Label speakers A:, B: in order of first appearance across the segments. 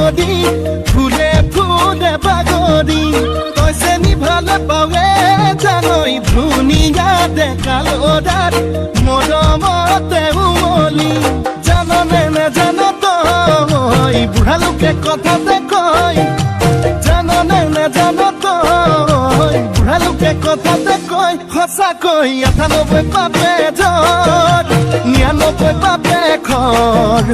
A: লাগনি ফুলে ফুলে বাগনি কৈছে নি ভালে পাৱে জানৈ ধুনীয়া দেখালো দাঁত মৰমতে উমলি জাননে নেজান তই বুঢ়া লোকে কথাতে কয় জাননে নেজান তই বুঢ়া লোকে কথাতে কয় সঁচাকৈ ৯৮ পাপে জ্বৰ ৯৯ পাপে খৰ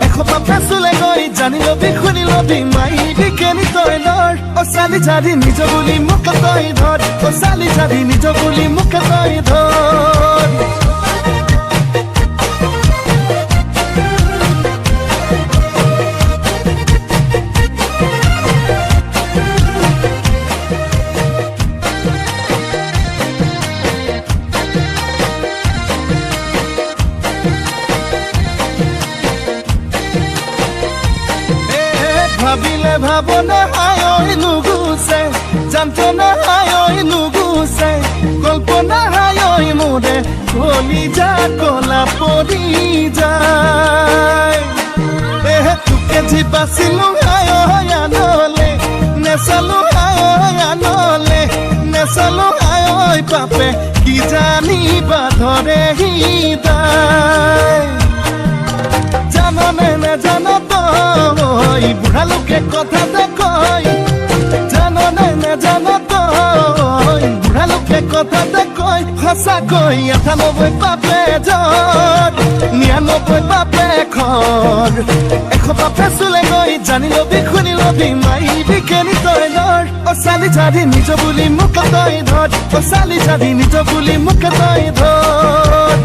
A: ১০০ পাপে চুলে গৈ জানি লবি শুনি লবি মাইবি কেনি তই নৰ অ চালি চালি নিজ বুলি মোক তই ধৰ অ চালি চালি নিজ বুলি মোক তই ধৰ ভাবিলে ভাবনা হায় নুগুছে যন্ত্ৰণা হায় নুগুছে কল্পনা হায় মোৰে কলিজা কলা পৰি যায় তোকে যি বাচিলো হায় আনলে নেচালো হায় আনলে নেচালো হায় পাপে কি জানিবা ধৰে হৃদয় জাননে নেজান তই বুঢ়া লোকে কথাতে কয় জাননে নেজান তই বুঢ়া লোকে কথাতে কয় সঁচাকৈ ৯৮ পাপে জ্বৰ ৯৯ পাপে খৰ ১০০ পাপে চুলে গৈ জানি লবি শুনি লবি মাইবি কেনি তই নৰ অ চালি চালি নিজ বুলি মোক তই ধৰ অ চালি চালি নিজ বুলি মোক তই ধৰ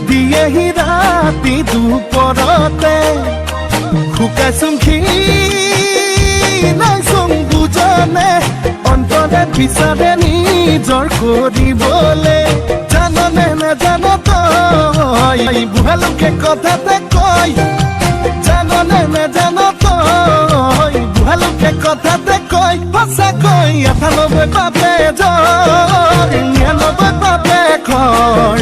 A: দিয়েহি ৰাতি দুপৰতে শুকাইছোং খিনাইছোং বুজনে অন্তৰে বিচাৰে নিজৰ কৰিবলে জাননে নেজান তই বুঢ়া লোকে কথাতে কয় জাননে নেজান তই বুঢ়া লোকে কথাতে কয় সঁচাকৈ ৯৮ পাপে জ্বৰ ৯৯ পাপে খৰ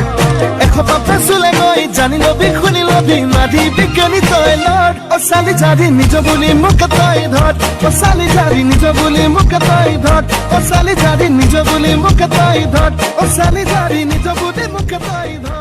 A: ১০০ পাপে চুলে গৈ জানি লবি শুনি লবি মাধিবি কেনি তই নৰ অ চালি চালি নিজ বুলি মোক তই ধৰ অ চালি চালি নিজ বুলি মোক তই ধৰ অ চালি চালি নিজ বুলি মোক তই ধৰ অ চালি চালি নিজ বুলি মোক তই ধৰ